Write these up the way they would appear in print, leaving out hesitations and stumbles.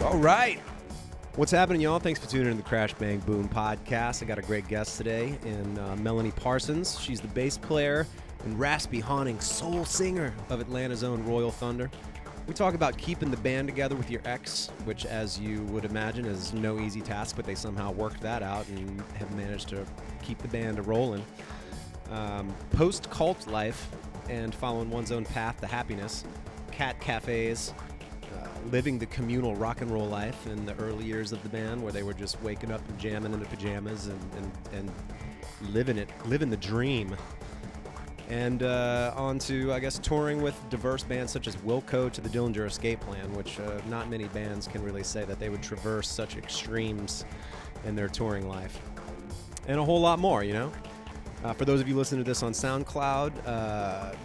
All right. What's happening, y'all? Thanks for tuning in to the Crash Bang Boom podcast. I got a great guest today in Mlny Parsonz. She's the bass player and raspy, haunting soul singer of Atlanta's own Royal Thunder. We talk about keeping the band together with your ex, which, as you would imagine, is no easy task, but they somehow worked that out and have managed to keep the band a-rolling. Post-cult life and following one's own path to happiness, cat cafes, living the communal rock and roll life in the early years of the band, where they were just waking up and jamming in the pajamas and living the dream. And on to, I guess, touring with diverse bands such as Wilco to the Dillinger Escape Plan, which not many bands can really say that they would traverse such extremes in their touring life. And a whole lot more, you know? For those of you listening to this on SoundCloud,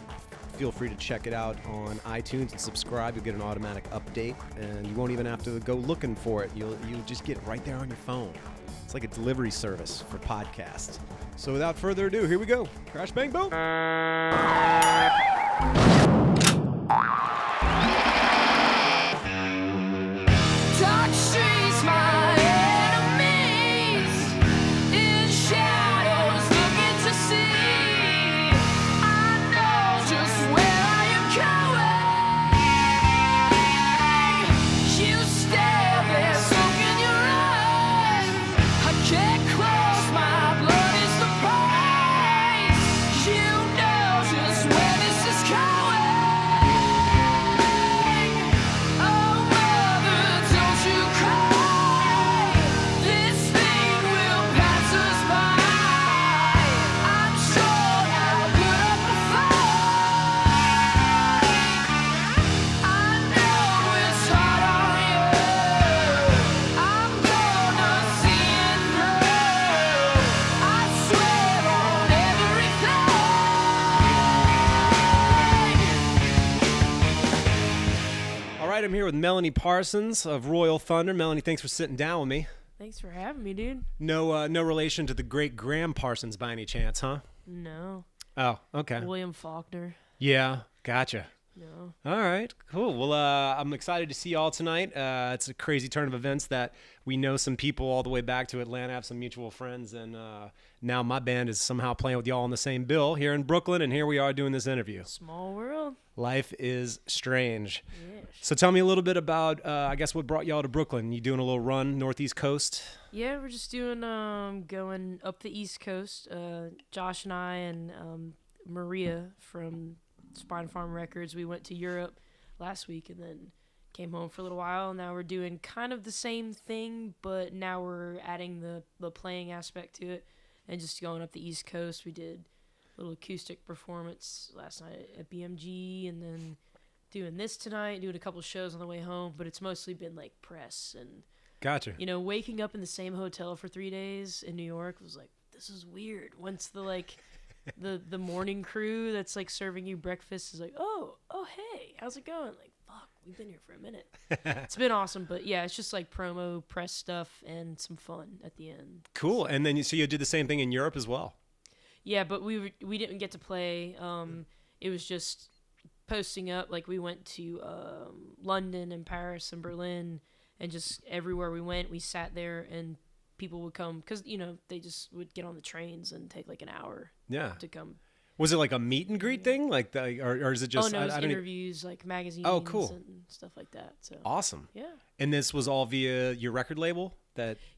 feel free to check it out on iTunes and subscribe. You'll get an automatic update, and you won't even have to go looking for it. You'll just get it right there on your phone. It's like a delivery service for podcasts. So without further ado, here we go. Crash, bang, boom. Dark streets, my enemies, in shadows looking to see. I know just where I am going. You stare there, smoke in your eyes. I can't close, my blood is the price. You know just where this is going. Oh, mother, don't you cry. This thing will pass us by. I'm sure I'll put up a fight. I know it's hard on you. I'm gonna see it through. I swear on everything. All right, I'm here with Mlny Parsonz of Royal Thunder. Mlny, thanks for sitting down with me. Thanks for having me, dude. No relation to the great Graham Parsons by any chance, huh? No. Oh, okay. William Faulkner. Yeah, gotcha. No. All right, cool. Well, I'm excited to see y'all tonight. It's a crazy turn of events that we know some people all the way back to Atlanta, have some mutual friends, and now my band is somehow playing with y'all on the same bill here in Brooklyn, and here we are doing this interview. Small world. Life is strange. Yes. So tell me a little bit about, I guess, what brought y'all to Brooklyn. You doing a little run Northeast Coast? Yeah, we're just doing going up the East Coast. Josh and I and Maria from Spine Farm Records, we went to Europe last week and then came home for a little while. Now we're doing kind of the same thing, but now we're adding the playing aspect to it and just going up the East Coast. We did a little acoustic performance last night at BMG and then doing this tonight, doing a couple shows on the way home, but it's mostly been like press and, Gotcha. you know, waking up in the same hotel for 3 days in New York was like, this is weird. Once the like the morning crew that's like serving you breakfast is like, oh hey, how's it going? Like, fuck, we've been here for a minute. It's been awesome, but yeah, it's just like promo press stuff and some fun at the end. Cool. And then so you did the same thing in Europe as well? Yeah, but we didn't get to play. It was just posting up. Like we went to London and Paris and Berlin, and just everywhere we went, we sat there and people would come because, you know, they just would get on the trains and take like an hour to come. Was it like a meet and greet thing? Like, or is it just? It was interviews, like magazines and stuff like that. So awesome. Yeah. And this was all via your record label?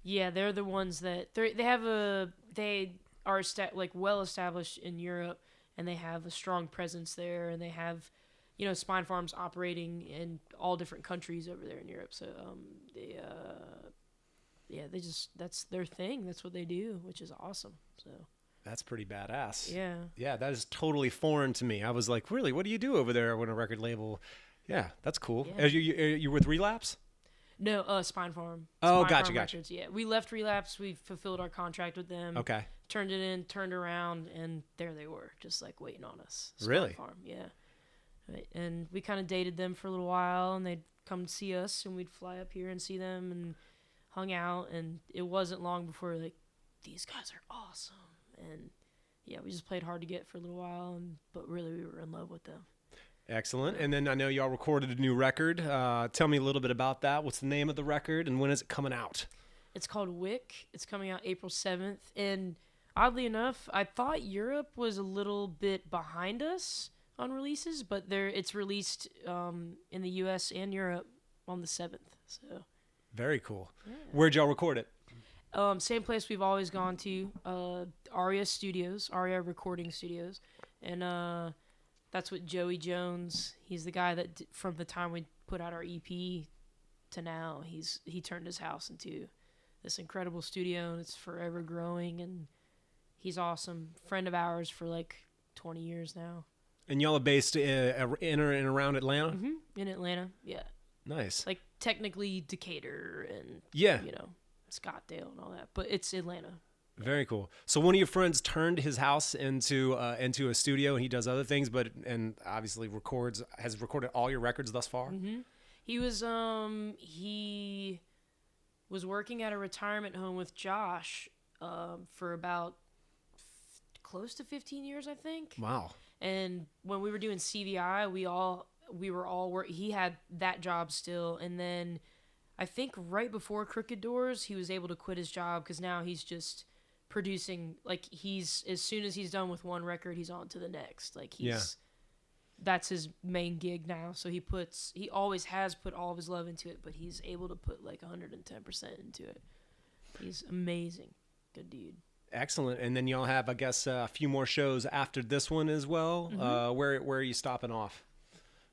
Yeah, they're the ones that they are like well established in Europe, and they have a strong presence there, and they have, you know, Spine Farms operating in all different countries over there in Europe. So they just, that's their thing. That's what they do, which is awesome. So that's pretty badass. Yeah. Yeah, that is totally foreign to me. I was like, really, what do you do over there when a record label? Yeah, that's cool. Yeah. Are you with Relapse? No, Spine Farm. Oh, Spine gotcha. Records, yeah. We left Relapse. We fulfilled our contract with them. Okay. Turned it in, turned around, and there they were, just like waiting on us. Spine Really? Farm, yeah. Right. And we kind of dated them for a little while, and they'd come see us, and we'd fly up here and see them, and hung out. And it wasn't long before like these guys are awesome. And yeah, we just played hard to get for a little while, but really we were in love with them. Excellent. And then I know y'all recorded a new record. Tell me a little bit about that. What's the name of the record, and when is it coming out? It's called Wick. It's coming out April 7th. And oddly enough, I thought Europe was a little bit behind us on releases, but it's released in the U.S. and Europe on the 7th. So very cool. Yeah. Where'd y'all record it? Same place we've always gone to, Aria Recording Studios. And that's what Joey Jones, he's the guy that from the time we put out our EP to now, he turned his house into this incredible studio, and it's forever growing, and he's awesome. Friend of ours for like 20 years now. And y'all are based in and around Atlanta? Mm-hmm. In Atlanta, yeah. Nice. Like technically Decatur and, Scottsdale and all that, but it's Atlanta. Very cool. So one of your friends turned his house into a studio, and he does other things, and obviously has recorded all your records thus far? Mm-hmm. He was working at a retirement home with Josh for about close to 15 years, I think. Wow. And when we were doing CVI, he had that job still. And then I think right before Crooked Doors, he was able to quit his job because now he's just producing. Like as soon as he's done with one record, he's on to the next. Like that's his main gig now. So he always has put all of his love into it, but he's able to put like 110% into it. He's amazing. Good dude. Excellent. And then y'all have, I guess, a few more shows after this one as well. Mm-hmm. Where are you stopping off?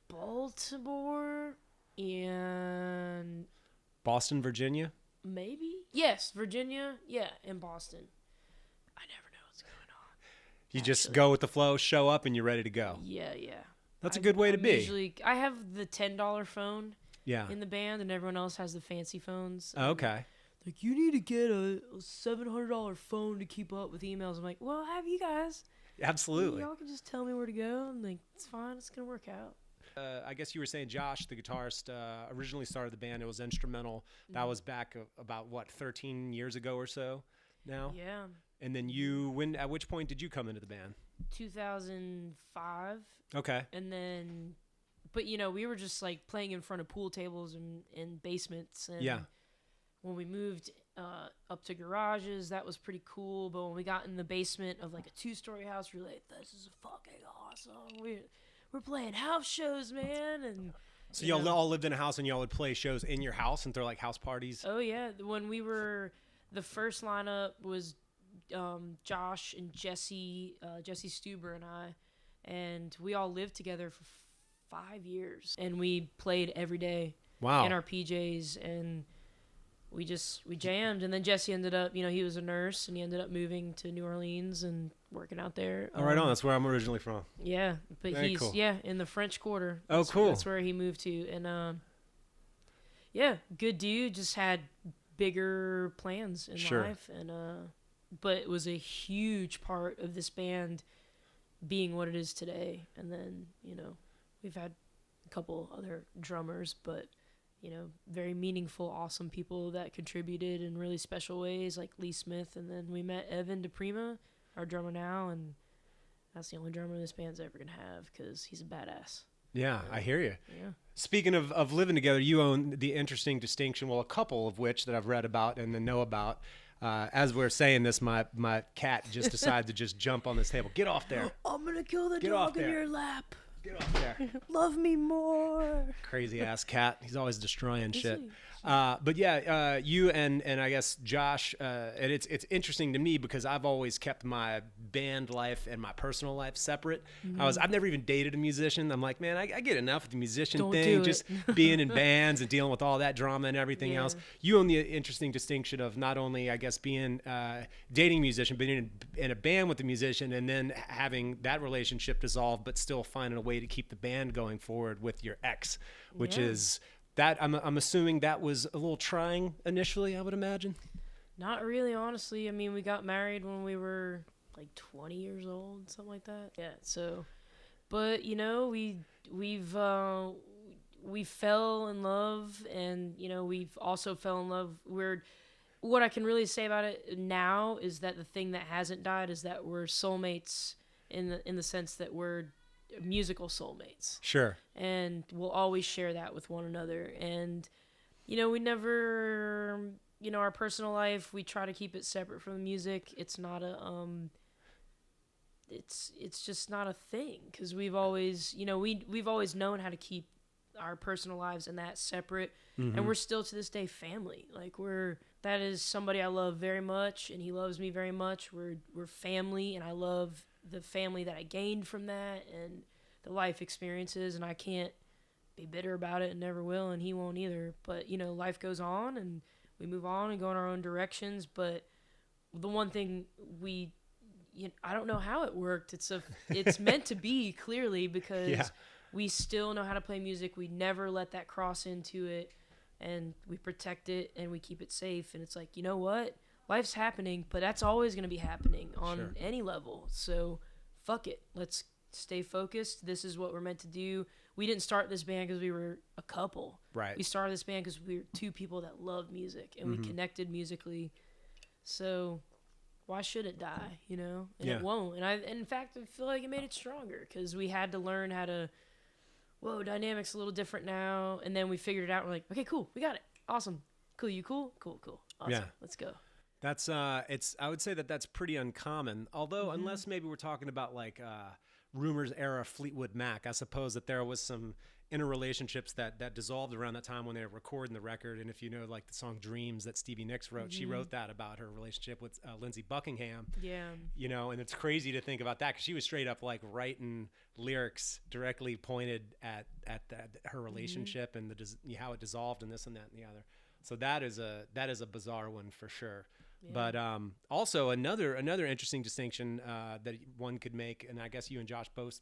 Baltimore and Boston, Virginia? Maybe. Yes, Virginia. Yeah, and Boston. I never know what's going on. You just go with the flow, show up, and you're ready to go. Yeah. That's a good way to be. Usually, I have the $10 phone in the band, and everyone else has the fancy phones. Oh, okay. Like, you need to get a $700 phone to keep up with emails. I'm like, well, I have you guys. Absolutely. Y'all can just tell me where to go. I'm like, it's fine. It's going to work out. I guess you were saying Josh, the guitarist, originally started the band. It was instrumental. That was back about, 13 years ago or so now? Yeah. And then at which point did you come into the band? 2005. Okay. And then, but we were just like playing in front of pool tables and in basements. And when we moved up to garages, that was pretty cool. But when we got in the basement of like a 2-story house, we were like, this is fucking awesome. We're playing house shows, man. And so y'all all lived in a house, and y'all would play shows in your house and throw like house parties? Oh, yeah. When we were, the first lineup was Josh and Jesse Stuber and I, and we all lived together for 5 years, and we played every day. Wow. In our PJs, and we jammed. And then Jesse ended up, he was a nurse, and he ended up moving to New Orleans and working out there. Right on. That's where I'm originally from. Yeah, but Very he's cool. In the French Quarter. Cool. That's where he moved to, and good dude. Just had bigger plans in life, and but it was a huge part of this band being what it is today. And then we've had a couple other drummers, but very meaningful, awesome people that contributed in really special ways, like Lee Smith. And then we met Evan DePrima, our drummer now, and that's the only drummer this band's ever going to have because he's a badass. Yeah, I hear you. Yeah. Speaking of living together, you own the interesting distinction, well, a couple of which that I've read about and then know about. As we're saying this, my cat just decided to just jump on this table. Get off there. I'm going to kill the dog in your lap. Get off there. Love me more. Crazy ass cat. He's always destroying shit. But you and I guess Josh, and it's interesting to me because I've always kept my band life and my personal life separate. Mm-hmm. I've never even dated a musician. I'm like, man, I get enough of the musician Don't thing, do just being in bands and dealing with all that drama and everything else. You own the interesting distinction of not only, I guess, being dating a musician, but in a band with a musician, and then having that relationship dissolve, but still finding a way to keep the band going forward with your ex, which is that I'm assuming that was a little trying initially, I would imagine. Not really, honestly. I mean, we got married when we were like 20 years old, something like that. Yeah. So, but we fell in love, and we've also fell in love. what I can really say about it now is that the thing that hasn't died is that we're soulmates in the sense that we're musical soulmates. Sure. And we'll always share that with one another. And, we never, our personal life, we try to keep it separate from the music. It's not a, it's just not a thing. 'Cause we've always, we've always known how to keep our personal lives and that separate. Mm-hmm. And we're still to this day family. Like that is somebody I love very much, and he loves me very much. We're family, and I love the family that I gained from that and the life experiences, and I can't be bitter about it and never will, and he won't either. But, life goes on, and we move on and go in our own directions. But the one thing I don't know how it worked. It's meant to be, clearly, because we still know how to play music. We never let that cross into it, and we protect it, and we keep it safe. And it's like, you know what? Life's happening, but that's always going to be happening on any level. So fuck it. Let's stay focused. This is what we're meant to do. We didn't start this band because we were a couple. Right. We started this band because we were two people that love music, and we connected musically. So why should it die, And it won't. And in fact, I feel like it made it stronger because we had to learn how to, dynamics a little different now. And then we figured it out. We're like, okay, cool. We got it. Awesome. Cool. You cool? Cool. Awesome. Yeah. Let's go. That's I would say that's pretty uncommon. Although unless maybe we're talking about like Rumors era Fleetwood Mac, I suppose that there was some interrelationships that dissolved around that time when they were recording the record. And if you know, like the song Dreams that Stevie Nicks wrote, she wrote that about her relationship with Lindsey Buckingham. Yeah. And it's crazy to think about that because she was straight up like writing lyrics directly pointed at her relationship and how it dissolved and this and that and the other. So that is a bizarre one for sure. Yeah. But also another interesting distinction that one could make, and I guess you and Josh both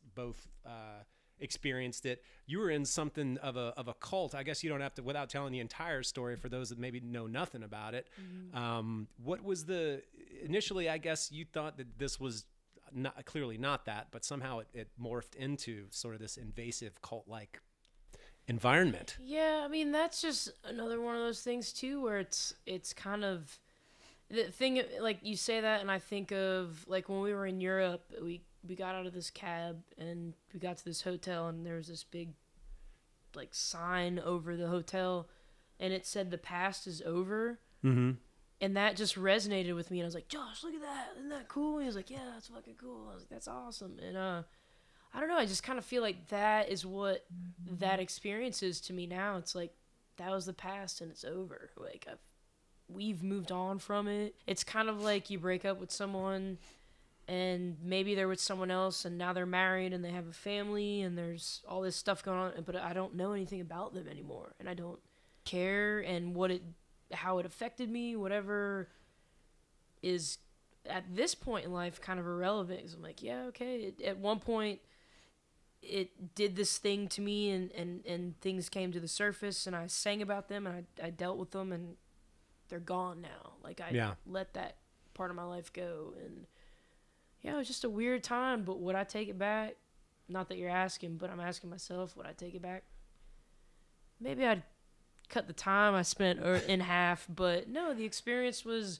experienced it. You were in something of a cult. I guess you don't have to, without telling the entire story for those that maybe know nothing about it. What was initially? I guess you thought that this was clearly not that, but somehow it morphed into sort of this invasive cult-like environment. Yeah, I mean that's just another one of those things too, where it's kind of the thing. Like you say that, and I think of like when we were in Europe, we got out of this cab and we got to this hotel, and there was this big like sign over the hotel, and it said the past is over. Mm-hmm. And that just resonated with me, and I was like, Josh, look at that, isn't that cool? And he was like, yeah, that's fucking cool. I was like, that's awesome. And I don't know, I just kind of feel like that is what that experience is to me now. It's like that was the past and it's over. Like we've moved on from it. It's kind of like you break up with someone and maybe they're with someone else and now they're married and they have a family and there's all this stuff going on, but I don't know anything about them anymore and I don't care, and how it affected me, whatever is at this point in life kind of irrelevant, because I'm like, yeah, okay, at one point it did this thing to me and things came to the surface and I sang about them and I dealt with them and they're gone now. Like I let that part of my life go, and it was just a weird time, but would I take it back? Not that you're asking, but I'm asking myself, would I take it back? Maybe I'd cut the time I spent in half, but no, the experience was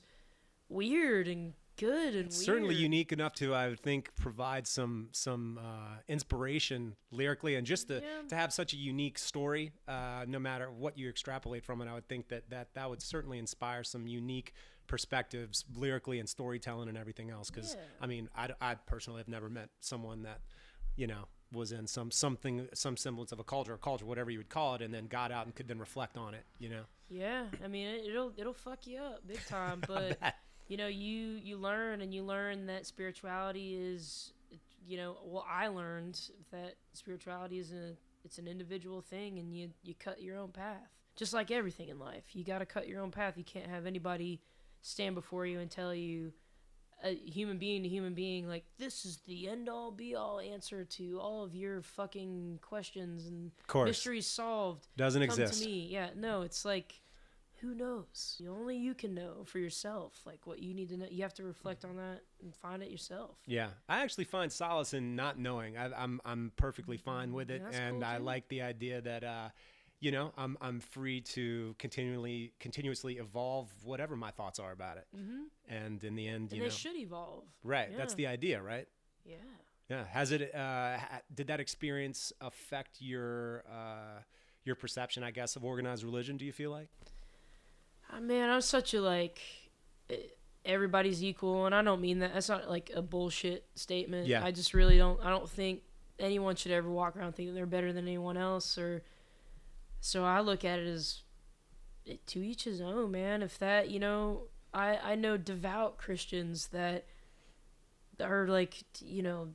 weird and good and it's weird. Certainly unique enough to, I would think, provide some inspiration lyrically, and just to have such a unique story, no matter what you extrapolate from it. I would think that would certainly inspire some unique perspectives lyrically and storytelling and everything else. Because I mean, I personally have never met someone that, was in some semblance of a culture, whatever you would call it, and then got out and could then reflect on it. Yeah, I mean, it'll fuck you up big time, but. You learn that spirituality is, I learned that spirituality is it's an individual thing, and you cut your own path. Just like everything in life, you got to cut your own path. You can't have anybody stand before you and tell you, a human being to human being, like, this is the end-all, be-all answer to all of your fucking questions and mysteries solved. Doesn't exist. Come to me. Yeah, no, it's like, who knows? Only you can know for yourself, like what you need to know. You have to reflect on that and find it yourself. Yeah, I actually find solace in not knowing. I'm perfectly fine with it, and cool, I like the idea that you know, I'm free to continuously evolve whatever my thoughts are about it. And in the end, And they should evolve. Right. Yeah. That's the idea, right? Yeah. Yeah. Has it? Did that experience affect your perception, I guess, of organized religion? Do you feel like? Man, I'm such a everybody's equal, and I don't mean that. That's not like a bullshit statement. Yeah. I just really don't. I don't think anyone should ever walk around thinking they're better than anyone else, or. So I look at it as to each his own, man. If that, you know, I know devout Christians that are like, you know,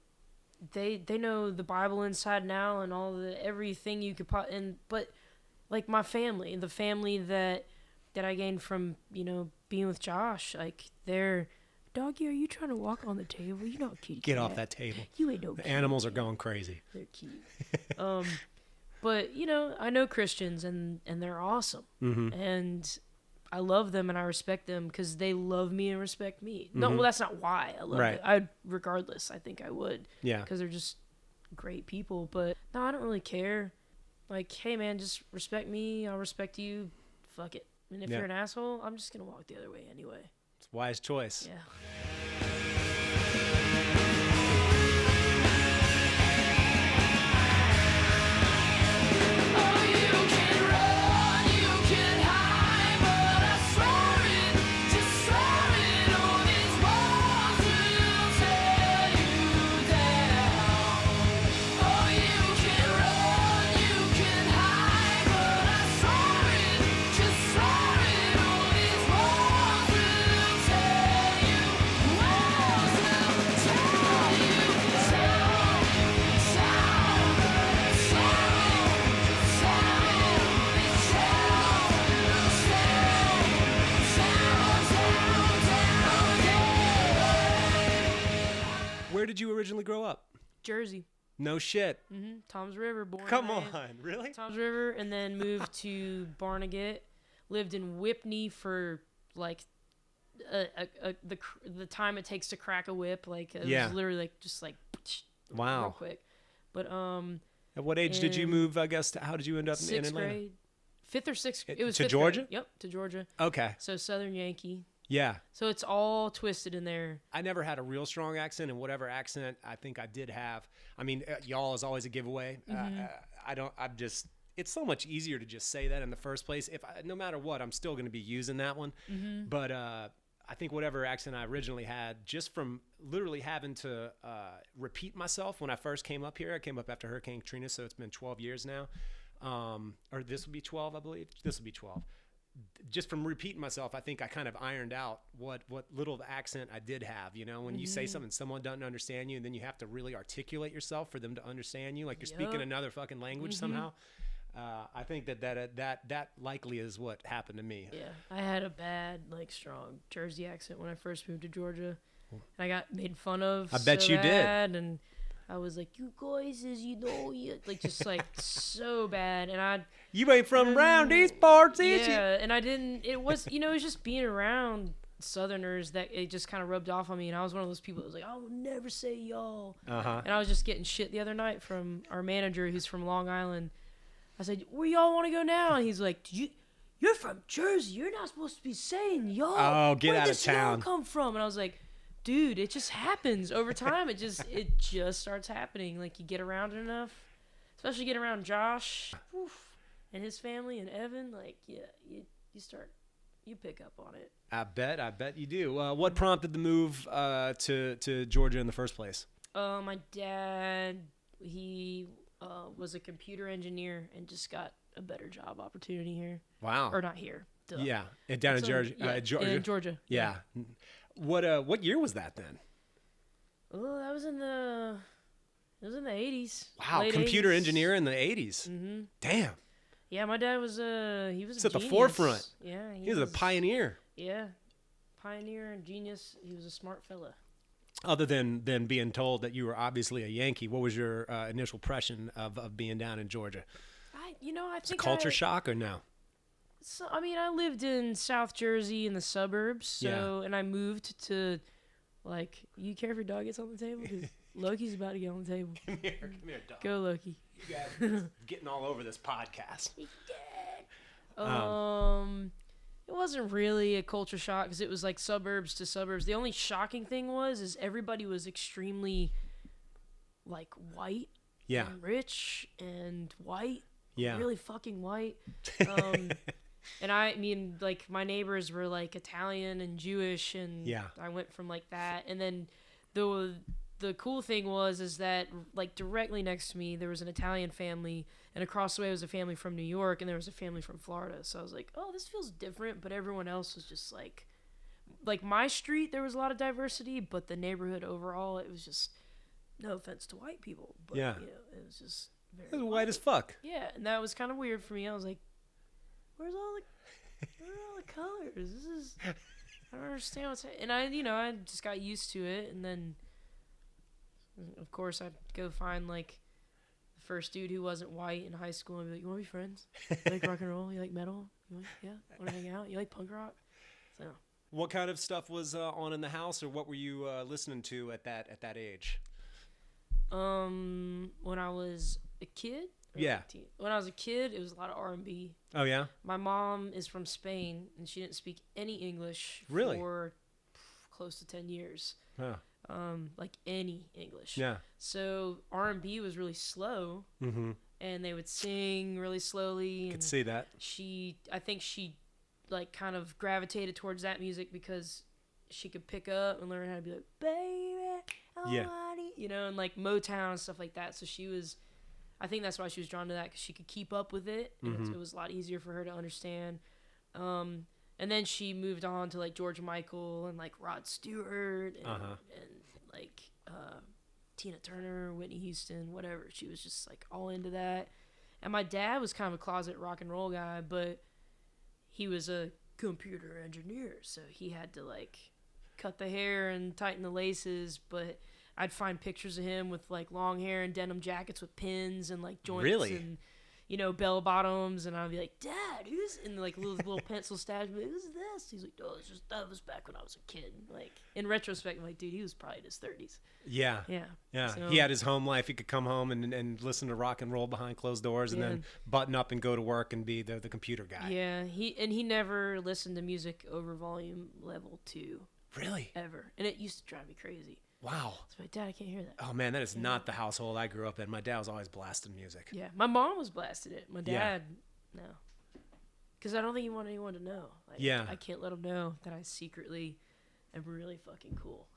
they know the Bible inside and out and everything you could but like my family, the family that I gained from, you know, being with Josh, like they're, doggy, are you trying to walk on the table? You're not cute. Get off that table. You ain't no The kitty animals are cat. going crazy. They're cute. But, you know, I know Christians, and they're awesome. And I love them, and I respect them because they love me and respect me. No, well, that's not why I love it. Regardless, I think I would. Yeah. Because they're just great people. But, no, I don't really care. Like, hey, man, just respect me. I'll respect you. Fuck it. And if you're an asshole, I'm just going to walk the other way anyway. It's a wise choice. Yeah. Where did you originally grow up? Jersey. No shit. Tom's River, born. Come on, really? Tom's River, and then moved to Barnegat. Lived in Whitney for like the time it takes to crack a whip. Like it was literally like just like wow, real quick. But at what age did you move? I guess how did you end up in Atlanta? 6th grade, 5th or 6th. It was to 5th Georgia. Grade. Yep, to Georgia. Okay. So Southern Yankee. Yeah. So it's all twisted in there. I never had a real strong accent, and whatever accent I think I did have, I mean, y'all is always a giveaway. It's so much easier to just say that in the first place. No matter what, I'm still going to be using that one. But I think whatever accent I originally had, just from literally having to repeat myself when I first came up here. I came up after Hurricane Katrina, so it's been 12 years now. Or this will be 12, I believe. This will be 12. Just from repeating myself, I think I kind of ironed out what little accent I did have. You know, when you say something, someone doesn't understand you, and then you have to really articulate yourself for them to understand you, like you're speaking another fucking language somehow. I think that likely is what happened to me. Yeah, I had a bad, like, strong Jersey accent when I first moved to Georgia, and I got made fun of. I bet you did. And I was like, "You guys, as you know, like just like so bad." And you ain't from around these parts, is you? Yeah, and I didn't. It was, you know, it was just being around Southerners that it just kind of rubbed off on me, and I was one of those people that was like, "I will never say y'all." And I was just getting shit the other night from our manager, who's from Long Island. I said, "Where y'all want to go now?" And he's like, "You're from Jersey. You're not supposed to be saying y'all. Oh, get Where out did of this y'all town." come from?" And I was like, "Dude, it just happens over time. It just starts happening. Like you get around it enough, especially get around Josh and his family and Evan. Like, yeah, you pick up on it." I bet you do. What prompted the move to Georgia in the first place? My dad, he was a computer engineer and just got a better job opportunity here. Wow. Or not here. Duh. Yeah, down in Georgia. Georgia. In Georgia. Yeah. What year was that then? Oh, that was in the 80s. Wow, late computer 80s. engineer in the 80s. Damn. Yeah, my dad was he was He's a at the genius. forefront. Yeah, He was a pioneer. Yeah, pioneer and genius. He was a smart fella. Other than being told that you were obviously a Yankee, what was your initial impression of being down in Georgia? I think It's a culture shock or no? So, I mean, I lived in South Jersey in the suburbs, and I moved to, like, you care if your dog gets on the table? 'Cause Loki's about to get on the table. Come here, dog. Go, Loki. You guys are getting all over this podcast. It wasn't really a culture shock because it was like suburbs to suburbs. The only shocking thing is everybody was extremely like white, and rich and white, really fucking white. And I mean, like my neighbors were like Italian and Jewish, and I went from like that. And then the cool thing is that like directly next to me there was an Italian family, and across the way was a family from New York, and there was a family from Florida. So I was like, oh, this feels different. But everyone else was just like my street, there was a lot of diversity, but the neighborhood overall, it was just, no offense to white people, but you know, it was just very white as fuck. Yeah, and that was kind of weird for me. I was like, where are all the colors? This is, I don't understand what's happening. And I just got used to it, and then of course I'd go find like the first dude who wasn't white in high school and be like, you want to be friends? You like rock and roll? You like metal? Want to hang out? You like punk rock? So what kind of stuff was on in the house, or what were you listening to at that age? When I was a kid. When I was a kid, it was a lot of R&B. Oh yeah. My mom is from Spain, and she didn't speak any English for close to 10 years. Huh. Like any English. Yeah. So R&B was really slow, and they would sing really slowly. Could see that. I think she like kind of gravitated towards that music because she could pick up and learn how to be like, baby, and like Motown and stuff like that. So I think that's why she was drawn to that, because she could keep up with it, and it was a lot easier for her to understand. And then she moved on to like George Michael and like Rod Stewart and like Tina Turner, Whitney Houston, whatever. She was just like all into that. And my dad was kind of a closet rock and roll guy, but he was a computer engineer, so he had to like cut the hair and tighten the laces. But I'd find pictures of him with like long hair and denim jackets with pins and like joints and bell bottoms, and I'd be like, Dad, who's in like little pencil stabs? Like, who's this? He's like, oh, that was back when I was a kid. Like in retrospect, I'm like, dude, he was probably in his 30s. Yeah. So, he had his home life. He could come home and listen to rock and roll behind closed doors, and then button up and go to work and be the computer guy. Yeah, he never listened to music over volume level 2. Really? Ever. And it used to drive me crazy. Wow. So my Dad, I can't hear that. Oh man, that is not the household I grew up in. My dad was always blasting music. Yeah, my mom was blasting it. My dad, no. Because I don't think he wanted anyone to know. Like, I can't let him know that I secretly am really fucking cool.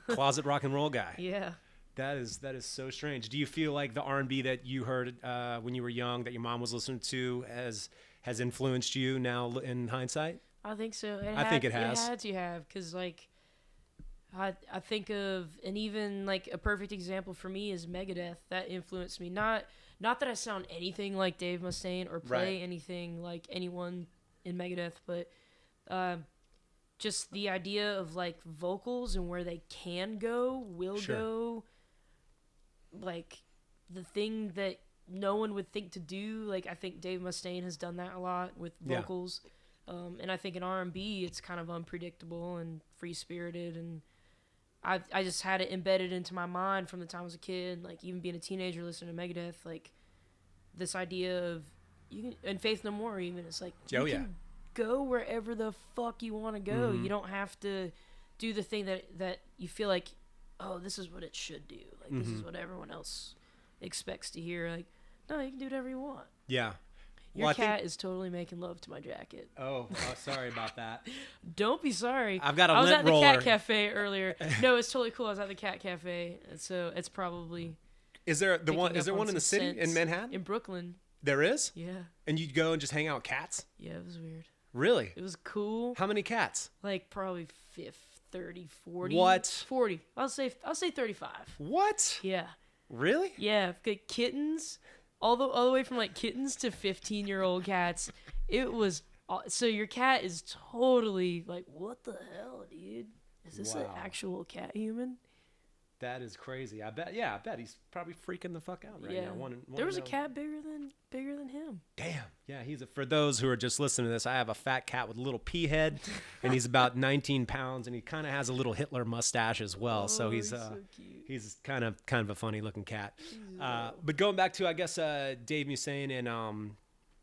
Closet rock and roll guy. Yeah. That is so strange. Do you feel like the R&B that you heard when you were young, that your mom was listening to, has influenced you now in hindsight? I think so. I think it has. It had to have, because like I think of, and even like a perfect example for me is Megadeth. That influenced me. Not that I sound anything like Dave Mustaine or play anything like anyone in Megadeth, but just the idea of like vocals and where they can go, go, like the thing that no one would think to do. Like I think Dave Mustaine has done that a lot with vocals. And I think in R&B it's kind of unpredictable and free-spirited, and I just had it embedded into my mind from the time I was a kid, like even being a teenager listening to Megadeth, like this idea of and Faith No More even, it's like you can go wherever the fuck you want to go. You don't have to do the thing that you feel like, oh, this is what it should do. Like this is what everyone else expects to hear. Like, no, you can do whatever you want. Yeah. Your cat is totally making love to my jacket. Oh, sorry about that. Don't be sorry. I've got a lint roller. I was at the cat cafe earlier. No, it's totally cool. I was at the cat cafe, so it's probably. Is there one? Is there one in the city in Manhattan? In Brooklyn. There is? Yeah. And you'd go and just hang out with cats? Yeah, it was weird. Really? It was cool. How many cats? Like probably 30, 40. What? 40. I'll say 35. What? Yeah. Really? Yeah, got kittens. All the way from like kittens to 15-year-old cats. It was so your cat is totally like, what the hell, dude? Is this an actual cat human? That is crazy. I bet he's probably freaking the fuck out right now. There was a cat bigger than him. Damn. Yeah, for those who are just listening to this, I have a fat cat with a little pea head, and he's about 19 pounds, and he kind of has a little Hitler mustache as well. So he's so cute. he's kind of a funny looking cat. But going back to, I guess, Dave Mustaine and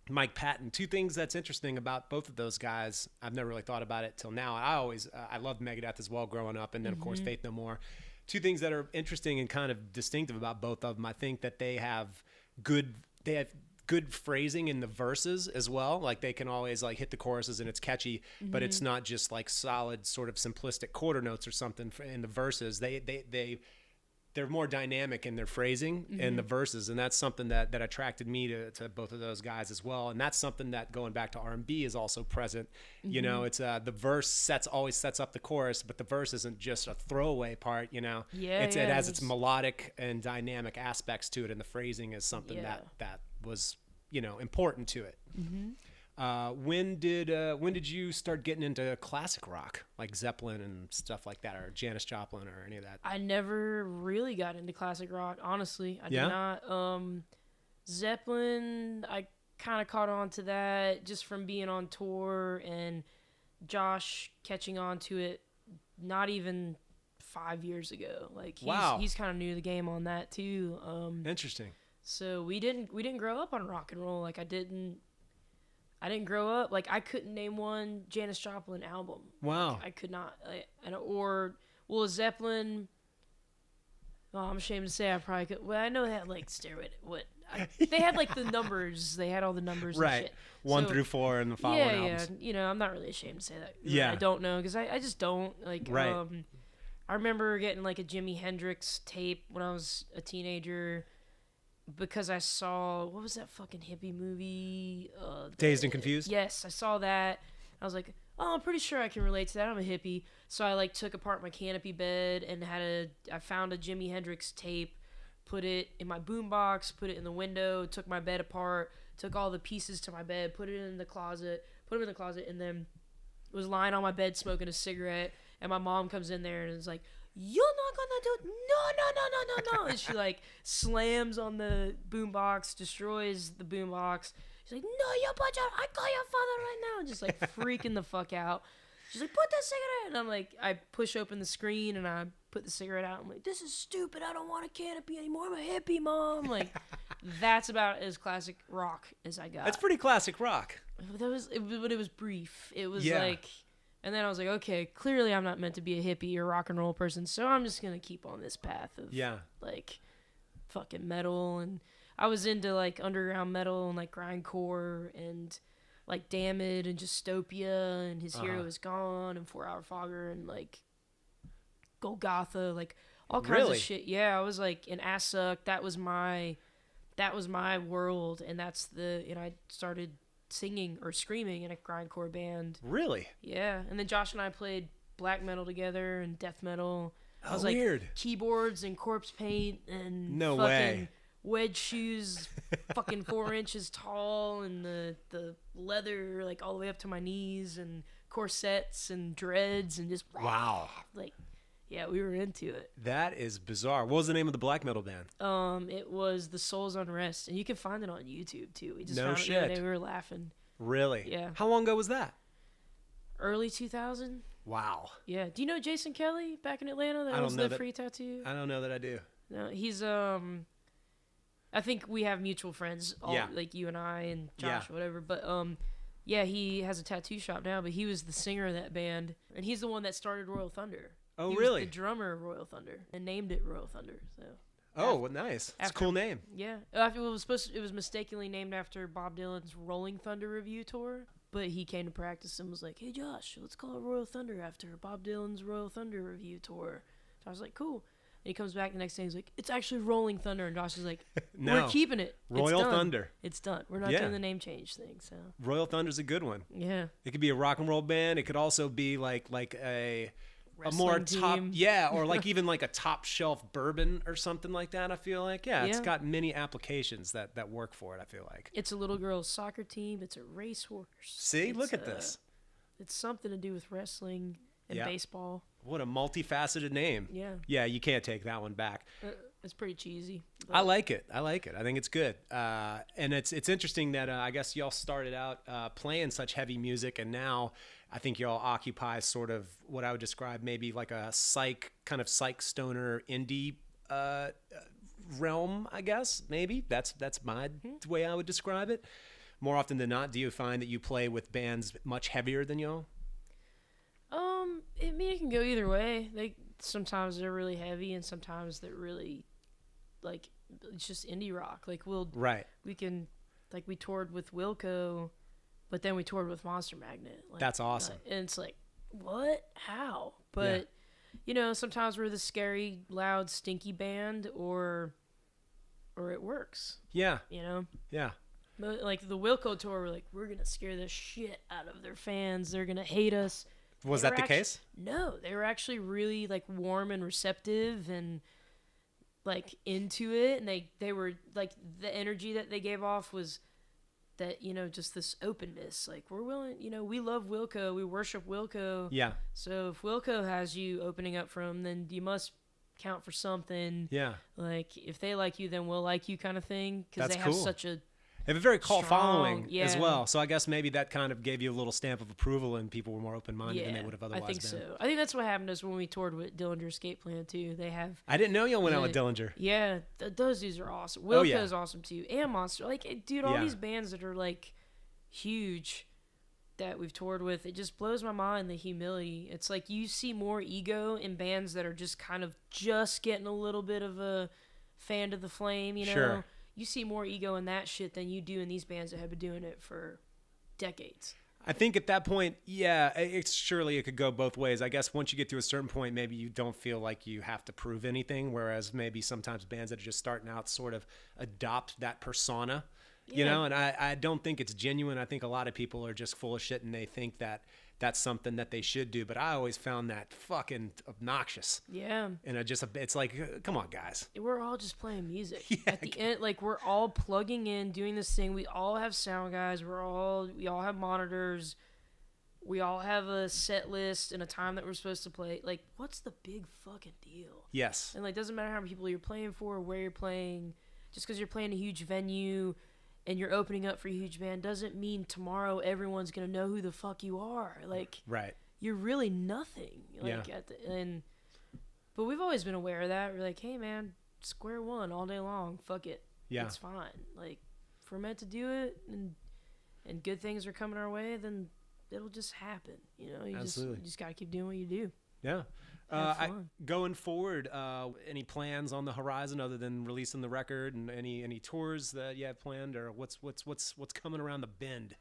Mike Patton, two things that's interesting about both of those guys. I've never really thought about it till now. I loved Megadeth as well growing up, and then of course Faith No More. Two things that are interesting and kind of distinctive about both of them. I think that they have good phrasing in the verses as well. Like they can always like hit the choruses and it's catchy, but it's not just like solid sort of simplistic quarter notes or something in the verses. They're more dynamic in their phrasing in the verses, and that's something that attracted me to both of those guys as well. And that's something that, going back to R&B, is also present. You know, it's the verse always sets up the chorus, but the verse isn't just a throwaway part. You know, it has its melodic and dynamic aspects to it, and the phrasing is something that was, you know, important to it. When did you start getting into classic rock, like Zeppelin and stuff like that, or Janis Joplin or any of that? I never really got into classic rock, honestly. I did not. Zeppelin, I kind of caught on to that just from being on tour and Josh catching on to it not even 5 years ago. Like he's kind of new to the game on that too. Interesting. So we didn't grow up on rock and roll. Like I didn't grow up, like, I couldn't name one Janis Joplin album. Wow. Like, I could not. Zeppelin, I'm ashamed to say I probably could. Well, I know they had, like, they had, like, the numbers. They had all the numbers and shit. 1 through 4 and the following albums. Yeah. You know, I'm not really ashamed to say that. Yeah. I don't know, because I just don't. Like, I remember getting, like, a Jimi Hendrix tape when I was a teenager, because I saw, what was that fucking hippie movie? Dazed and Confused? Yes, I saw that. I was like, oh, I'm pretty sure I can relate to that. I'm a hippie. So I like took apart my canopy bed and I found a Jimi Hendrix tape, put it in my boombox, put it in the window, took my bed apart, took all the pieces to my bed, put them in the closet, and then was lying on my bed smoking a cigarette. And my mom comes in there and is like, "You're not gonna do it. No. And she like slams on the boombox, destroys the boombox. She's like, "No, you put your, I call your father right now." Just like freaking the fuck out. She's like, "Put that cigarette." And I'm like, I push open the screen and I put the cigarette out. I'm like, "This is stupid. I don't want a canopy anymore. I'm a hippie, Mom." Like, that's about as classic rock as I got. That's pretty classic rock. But it was brief. It was like. And then I was like, okay, clearly I'm not meant to be a hippie or rock and roll person, so I'm just going to keep on this path of, like, fucking metal. And I was into, like, underground metal and, like, grindcore and, like, Damned and Dystopia and His Hero Is Gone and 4 Hour Fogger and, like, Golgotha, like, all kinds of shit. Yeah, I was, like, in Ass Suck. That was my world, and I started singing or screaming in a grindcore band. Really? Yeah. And then Josh and I played black metal together and death metal. I was weird. Like keyboards and corpse paint and no fucking way. Wedge shoes, fucking 4 inches tall, and the leather like all the way up to my knees, and corsets and dreads, and just like, yeah, we were into it. That is bizarre. What was the name of the black metal band? It was The Soul's Unrest, and you can find it on YouTube too. We just no found shit. it the other day. We were laughing. Really? Yeah. How long ago was that? Early 2000. Wow. Yeah. Do you know Jason Kelly back in Atlanta? That was the free tattoo. I don't know that I do. No, he's I think we have mutual friends, like you and I and Josh or whatever. But yeah, he has a tattoo shop now. But he was the singer of that band, and he's the one that started Royal Thunder. Oh, he really? was the drummer of Royal Thunder and named it Royal Thunder. So. Oh, nice. It's a cool name. Yeah. It was mistakenly named after Bob Dylan's Rolling Thunder review tour. But he came to practice and was like, "Hey, Josh, let's call it Royal Thunder after Bob Dylan's Royal Thunder review tour." So I was like, "Cool." And he comes back the next day. He's like, "It's actually Rolling Thunder." And Josh is like, "No, we're keeping it. Royal Thunder. It's done. We're not doing the name change thing." So Royal Thunder's a good one. Yeah. It could be a rock and roll band. It could also be like a more team. top, or like even like a top shelf bourbon or something like that. I feel like, it's got many applications that work for it. I feel like it's a little girl's soccer team. It's a racehorse. See, look at this. It's something to do with wrestling and baseball. What a multifaceted name. Yeah. Yeah, you can't take that one back. It's pretty cheesy. I like it. I think it's good. And it's interesting that I guess y'all started out playing such heavy music, and now I think y'all occupy sort of what I would describe maybe like a psych stoner indie realm, I guess. Maybe that's my way I would describe it. More often than not, do you find that you play with bands much heavier than y'all? It can go either way. Sometimes they're really heavy, and sometimes they're really, like, it's just indie rock. Like, we toured with Wilco, but then we toured with Monster Magnet. Like, that's awesome. And it's like, what? How? But, sometimes we're the scary, loud, stinky band, or it works. Yeah. Yeah. But, like, the Wilco tour, we're going to scare the shit out of their fans. They're going to hate us. Was that the case? No, they were actually really, like, warm and receptive and, like, into it. And they were, like, the energy that they gave off was that, just this openness. Like, we're willing, we love Wilco. We worship Wilco. Yeah. So if Wilco has you opening up for him, then you must count for something. Yeah. Like, if they like you, then we'll like you kind of thing. Because they cool. have such a... They have a very cult strong, following as well. So I guess maybe that kind of gave you a little stamp of approval, and people were more open-minded than they would have otherwise been. I think so. I think that's what happened to us when we toured with Dillinger Escape Plan, too. They have... I didn't know y'all went out with Dillinger. Yeah, those dudes are awesome. Wilco's awesome, too. And Monster. Like, dude, all these bands that are, like, huge that we've toured with, it just blows my mind, the humility. It's like you see more ego in bands that are just kind of just getting a little bit of a fan to the flame, Sure. You see more ego in that shit than you do in these bands that have been doing it for decades. I think at that point, surely it could go both ways. I guess once you get to a certain point, maybe you don't feel like you have to prove anything, whereas maybe sometimes bands that are just starting out sort of adopt that persona, and I don't think it's genuine. I think a lot of people are just full of shit, and they think that that's something that they should do. But I always found that fucking obnoxious. Yeah. And it's like, come on, guys. We're all just playing music. At the end, like, we're all plugging in, doing this thing. We all have sound guys. We all have monitors. We all have a set list and a time that we're supposed to play. Like, what's the big fucking deal? Yes. And, like, doesn't matter how many people you're playing for or where you're playing. Just because you're playing a huge venue and you're opening up for a huge band doesn't mean tomorrow everyone's going to know who the fuck you are. Like, right. You're really nothing. Like, but we've always been aware of that. We're like, hey, man, square one all day long. Fuck it. Yeah. It's fine. Like, if we're meant to do it and good things are coming our way, then it'll just happen. You Absolutely. just got to keep doing what you do. Yeah. Going forward, any plans on the horizon other than releasing the record, and any tours that you have planned, or what's coming around the bend?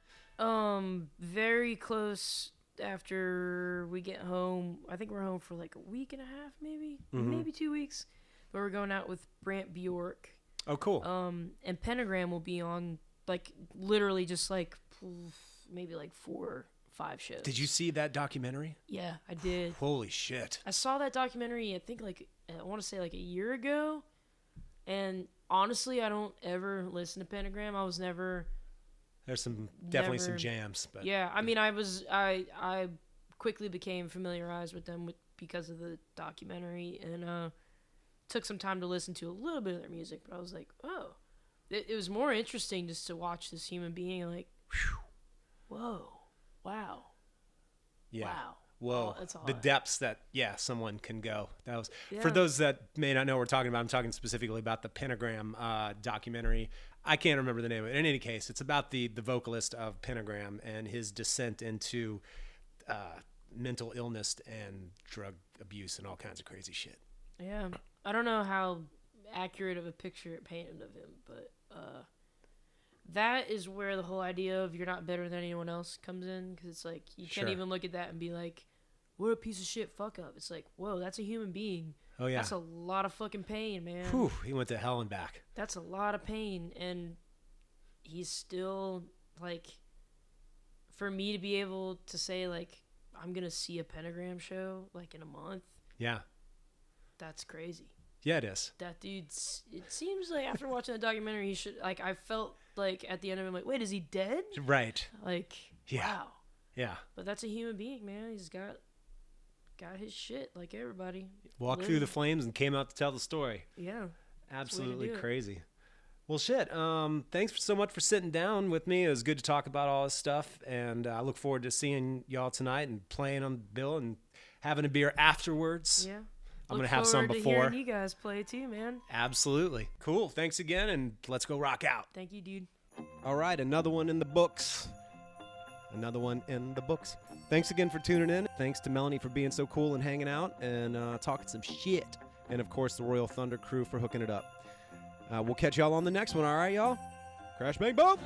Very close after we get home. I think we're home for like a week and a half, maybe 2 weeks. But we're going out with Brant Bjork. Oh, cool. And Pentagram will be on, like, literally just like maybe like 4 or 5 shows. Did you see that documentary? Yeah, I did. Holy shit. I saw that documentary, I think, I want to say like a year ago. And honestly, I don't ever listen to Pentagram. I was never... There's definitely some jams. But yeah, I mean, I quickly became familiarized with them because of the documentary, and took some time to listen to a little bit of their music. But I was like, oh, it was more interesting just to watch this human being, like, whoa. Wow. Yeah. Wow. Whoa. That's all the depths that someone can go. That was Yeah. For those that may not know what we're talking about. I'm talking specifically about the Pentagram documentary. I can't remember the name of it. In any case, it's about the vocalist of Pentagram and his descent into mental illness and drug abuse and all kinds of crazy shit. Yeah. I don't know how accurate of a picture it painted of him, but that is where the whole idea of you're not better than anyone else comes in, because it's like you can't even look at that and be like, what a piece of shit fuck up. It's like, whoa, that's a human being. Oh, yeah. That's a lot of fucking pain, man. Whew, he went to hell and back. That's a lot of pain, and he's still, like, for me to be able to say, like, I'm going to see a Pentagram show, like, in a month. Yeah. That's crazy. Yeah, it is. That dude's, it seems like after watching the documentary, he should, like, I felt like at the end of it, I'm like, wait, is he dead? Right. Like, Yeah. wow. Yeah. But that's a human being, man. He's got got his shit like everybody. Walked through the flames and came out to tell the story. Yeah. Absolutely crazy. Well, shit. Thanks so much for sitting down with me. It was good to talk about all this stuff, and I look forward to seeing y'all tonight and playing on the bill and having a beer afterwards. Yeah. I'm going to have some before. Hearing you guys play too, man. Absolutely. Cool. Thanks again, and let's go rock out. Thank you, dude. All right, another one in the books. Another one in the books. Thanks again for tuning in. Thanks to Mlny for being so cool and hanging out and talking some shit. And, of course, the Royal Thunder crew for hooking it up. We'll catch y'all on the next one, all right, y'all? Crash, bang, boom!